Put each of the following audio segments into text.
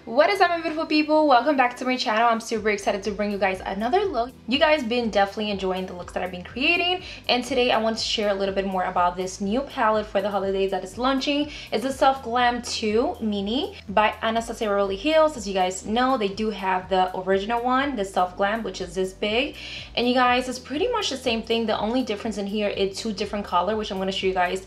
What is up, my beautiful people? Welcome back to my channel. I'm super excited to bring you guys another look. You guys been definitely enjoying the looks that I've been creating, and today I want to share a little bit more about this new palette for the holidays that is launching. It's the Soft Glam II Mini by Anastasia Beverly Hills. As you guys know, they do have the original one, the Soft Glam, which is this big, and you guys, it's pretty much the same thing. The only difference in here is two different colors, which I'm going to show you guys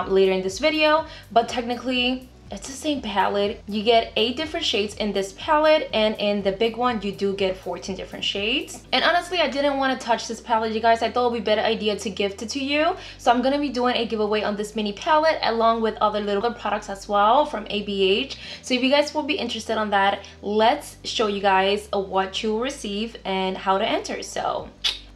later in this video, but technically it's the same palette. You get 8 different shades in this palette, and in the big one you do get 14 different shades. And honestly, I didn't want to touch this palette, you guys. I thought it would be a better idea to gift it to you, so I'm gonna be doing a giveaway on this mini palette along with other little products as well from ABH. So if you guys will be interested on that, let's show you guys what you will receive and how to enter. So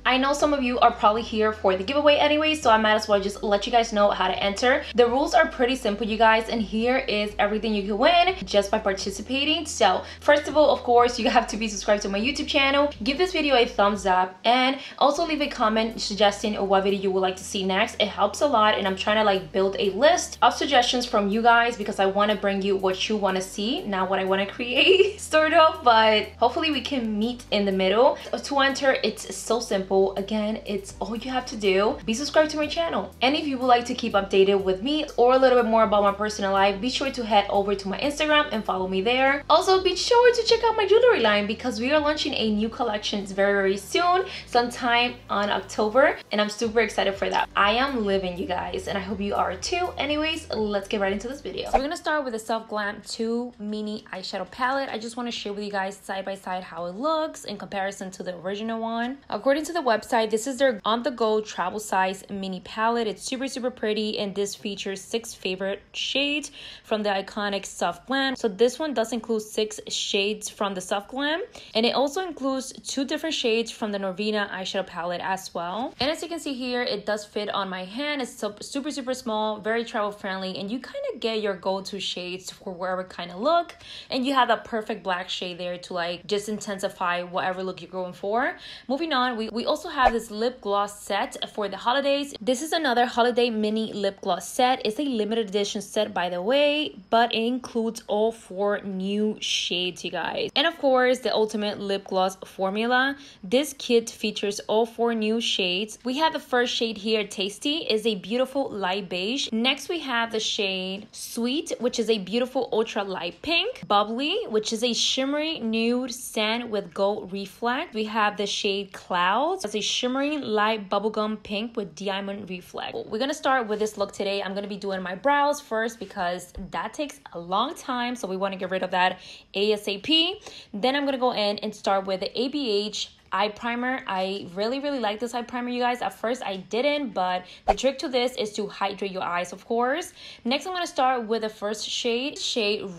I know some of you are probably here for the giveaway anyway, so I might as well just let you guys know how to enter. The rules are pretty simple, you guys, and here is everything you can win just by participating. So first of all, of course, you have to be subscribed to my YouTube channel, give this video a thumbs up, and also leave a comment suggesting what video you would like to see next. It helps a lot, and I'm trying to like build a list of suggestions from you guys because I want to bring you what you want to see, not what I want to create sort of, but hopefully we can meet in the middle. To enter, it's so simple. Again, it's all you have to do. Be subscribed to my channel, and if you would like to keep updated with me or a little bit more about my personal life, be sure to head over to my Instagram and follow me there. Also, be sure to check out my jewelry line because we are launching a new collection very soon, sometime on October, and I'm super excited for that. I am living, you guys, and I hope you are too. Anyways, let's get right into this video. So we're gonna start with the Soft Glam II Mini eyeshadow palette. I just want to share with you guys side by side how it looks in comparison to the original one. According to the website, this is their on-the-go travel size mini palette. It's super pretty, and this features 6 favorite shades from the iconic Soft Glam. So this one does include 6 shades from the Soft Glam, and it also includes 2 different shades from the Norvina eyeshadow palette as well. And as you can see here, it does fit on my hand. It's super small, very travel friendly, and you kind of get your go-to shades for wherever kind of look, and you have that perfect black shade there to like just intensify whatever look you're going for. Moving on, we also have this lip gloss set for the holidays. This is another holiday mini lip gloss set. It's a limited edition set, by the way, but it includes all 4 new shades, you guys. And of course, the ultimate lip gloss formula. This kit features all 4 new shades. We have the first shade here, Tasty, is a beautiful light beige. Next, we have the shade Sweet, which is a beautiful ultra light pink. Bubbly, which is a shimmery nude sand with gold reflect. We have the shade Clouds, as a shimmering light bubblegum pink with diamond reflect. We're gonna start with this look today. I'm gonna be doing my brows first because that takes a long time, so we want to get rid of that ASAP. Then I'm gonna go in and start with the ABH eye primer. I really like this eye primer, you guys. At first I didn't, but the trick to this is to hydrate your eyes, of course. Next, I'm going to start with the first shade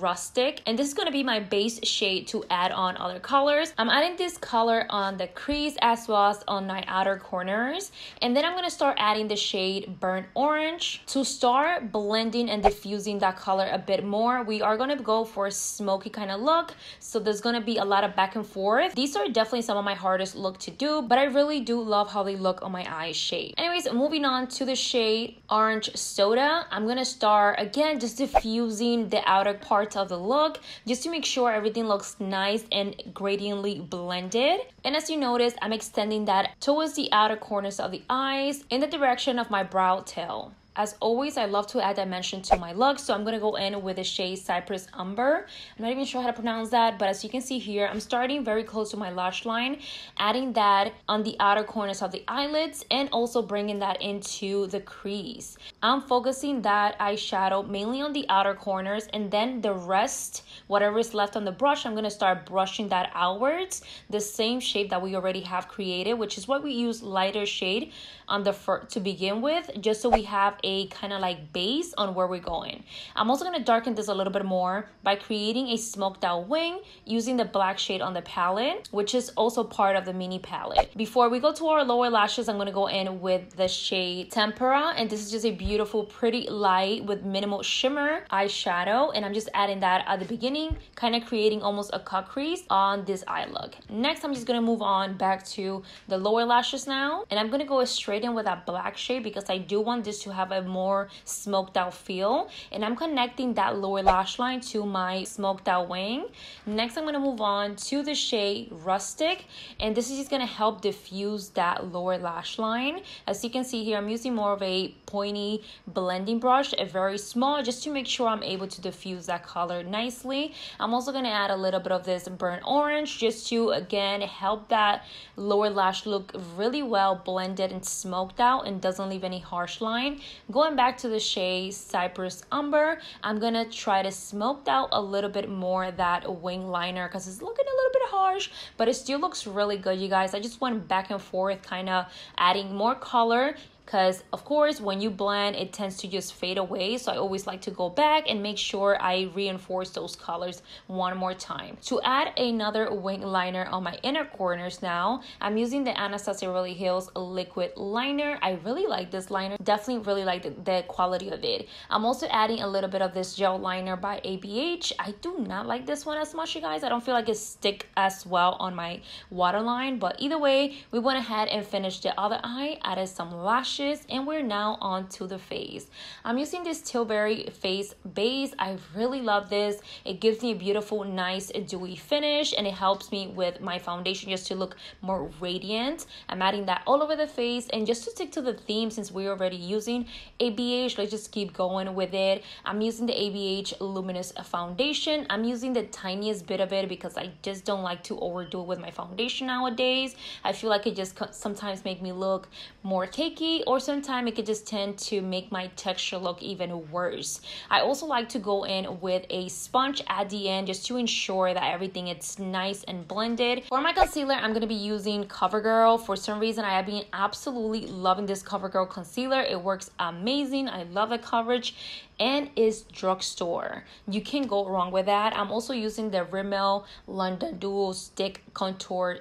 Rustic, and this is going to be my base shade to add on other colors. I'm adding this color on the crease as well as on my outer corners, and then I'm going to start adding the shade Burnt Orange to start blending and diffusing that color a bit more. We are going to go for a smoky kind of look, so there's going to be a lot of back and forth. These are definitely some of my hardest look to do, but I really do love how they look on my eye shade. Anyways, moving on to the shade Orange Soda. I'm gonna start again just diffusing the outer parts of the look just to make sure everything looks nice and gradiently blended. And as you notice, I'm extending that towards the outer corners of the eyes in the direction of my brow tail. As always, I love to add dimension to my look, so I'm going to go in with the shade Cypress Umber. I'm not even sure how to pronounce that, but as you can see here, I'm starting very close to my lash line, adding that on the outer corners of the eyelids and also bringing that into the crease. I'm focusing that eyeshadow mainly on the outer corners, and then the rest, whatever is left on the brush, I'm going to start brushing that outwards, the same shape that we already have created, which is what we use lighter shade on the to begin with, just so we have a kind of like base on where we're going. I'm also going to darken this a little bit more by creating a smoked out wing using the black shade on the palette, which is also part of the mini palette. Before we go to our lower lashes, I'm going to go in with the shade Tempera, and this is just a beautiful pretty light with minimal shimmer eyeshadow, and I'm just adding that at the beginning, kind of creating almost a cut crease on this eye look. Next, I'm just going to move on back to the lower lashes now, and I'm going to go straight in with that black shade because I do want this to have have a more smoked out feel. And I'm connecting that lower lash line to my smoked out wing. Next, I'm going to move on to the shade Rustic, and this is just going to help diffuse that lower lash line. As you can see here, I'm using more of a pointy blending brush, a very small, just to make sure I'm able to diffuse that color nicely. I'm also going to add a little bit of this burnt orange just to again help that lower lash look really well blended and smoked out and doesn't leave any harsh line. Going back to the shade Cypress Umber, I'm going to try to smoke out a little bit more that wing liner because it's looking a little bit harsh, but it still looks really good, you guys. I just went back and forth, kind of adding more color, because of course when you blend it tends to just fade away, so I always like to go back and make sure I reinforce those colors one more time. To add another wing liner on my inner corners now, I'm using the Anastasia Beverly Hills liquid liner. I really like this liner, definitely really like the quality of it. I'm also adding a little bit of this gel liner by ABH. I do not like this one as much, you guys. I don't feel like it stick as well on my waterline, but either way, we went ahead and finished the other eye, added some lashes, and we're now on to the face. I'm using this Tilbury face base. I really love this. It gives me a beautiful, nice, dewy finish, and it helps me with my foundation just to look more radiant. I'm adding that all over the face, and just to stick to the theme, since we're already using ABH, let's just keep going with it. I'm using the ABH Luminous Foundation. I'm using the tiniest bit of it because I just don't like to overdo it with my foundation nowadays. I feel like it just sometimes make me look more cakey, or sometimes it could just tend to make my texture look even worse. I also like to go in with a sponge at the end just to ensure that everything is nice and blended. For my concealer, I'm going to be using CoverGirl. For some reason, I have been absolutely loving this CoverGirl concealer. It works amazing. I love the coverage, and is drugstore. You can't go wrong with that. I'm also using the Rimmel London Dual Stick Contour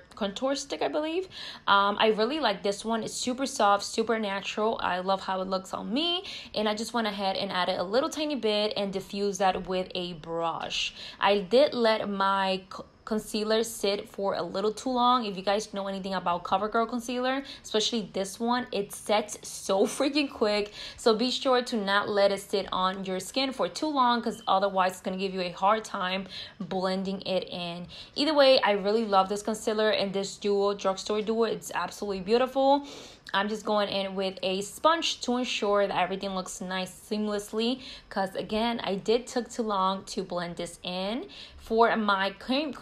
Stick, I believe. I really like this one. It's super soft, super natural. I love how it looks on me, and I just went ahead and added a little tiny bit and diffused that with a brush. I did let my concealer sit for a little too long. If you guys know anything about CoverGirl concealer, especially this one, it sets so freaking quick, so be sure to not let it sit on your skin for too long, because otherwise it's going to give you a hard time blending it in. Either way, I really love this concealer and this drugstore duo. It's absolutely beautiful. I'm just going in with a sponge to ensure that everything looks nice seamlessly, because again, I did took too long to blend this in. For my cream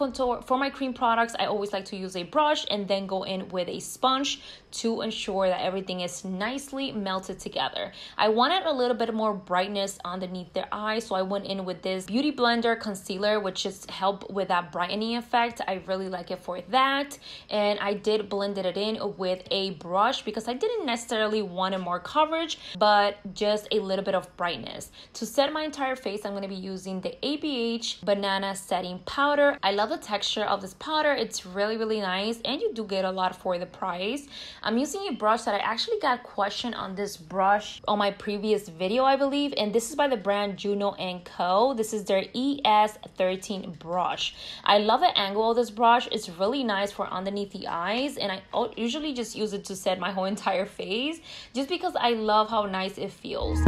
products, I always like to use a brush and then go in with a sponge to ensure that everything is nicely melted together. I wanted a little bit more brightness underneath their eyes, so I went in with this Beauty Blender concealer, which just helped with that brightening effect. I really like it for that, and I did blend it in with a brush because I didn't necessarily want more coverage, but just a little bit of brightness. To set my entire face, I'm going to be using the ABH Banana Setting Powder. I love the texture of this powder. It's really nice, and you do get a lot for the price. I'm using a brush that I actually got question on this brush on my previous video, I believe, and this is by the brand Juno & Co. This is their ES13 brush. I love the angle of this brush. It's really nice for underneath the eyes, and I usually just use it to set my whole entire face just because I love how nice it feels.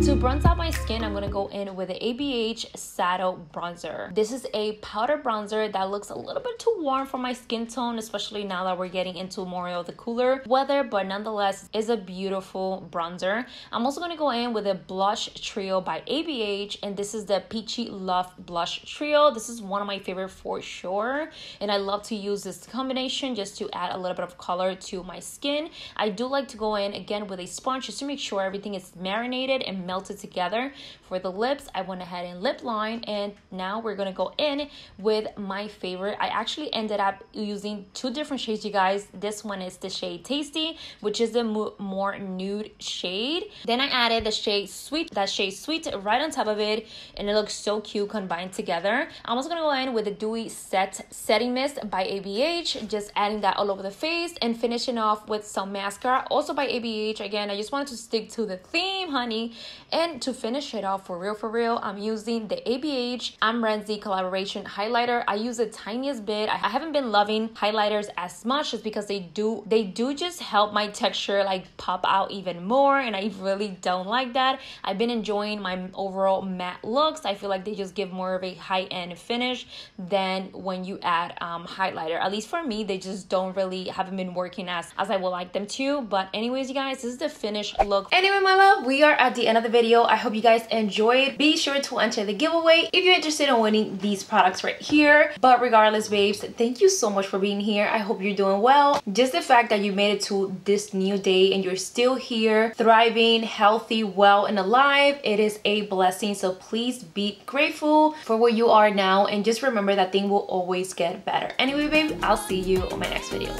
To bronze out my skin, I'm going to go in with the ABH Saddle Bronzer. This is a powder bronzer that looks a little bit too warm for my skin tone, especially now that we're getting into more of the cooler weather, but nonetheless is a beautiful bronzer. I'm also going to go in with a blush trio by ABH, and this is the Peachy Love Blush Trio. This is one of my favorite for sure, and I love to use this combination just to add a little bit of color to my skin. I do like to go in again with a sponge just to make sure everything is marinated and melted together. For the lips, I went ahead and lip line, and now we're gonna go in with my favorite. I actually ended up using two different shades, you guys. This one is the shade Tasty, which is the more nude shade. Then I added the shade Sweet, right on top of it, and it looks so cute combined together. I'm also gonna go in with the Dewy Setting Mist by ABH, just adding that all over the face and finishing off with some mascara, also by ABH. Again, I just wanted to stick to the theme, honey, and then to finish it off for real, I'm using the ABH Amrenzi collaboration highlighter. I use the tiniest bit. I haven't been loving highlighters as much just because they do just help my texture like pop out even more, and I really don't like that. I've been enjoying my overall matte looks. I feel like they just give more of a high-end finish than when you add highlighter. At least for me, they just haven't been working as I would like them to. But anyways, you guys, this is the finished look. Anyway, my love, we are at the end of the video. I hope you guys enjoyed. Be sure to enter the giveaway if you're interested in winning these products right here. But regardless, babes, thank you so much for being here. I hope you're doing well. Just the fact that you made it to this new day and you're still here, thriving, healthy, well, and alive, it is a blessing. So please be grateful for where you are now, and just remember that things will always get better. Anyway, babe, I'll see you on my next video.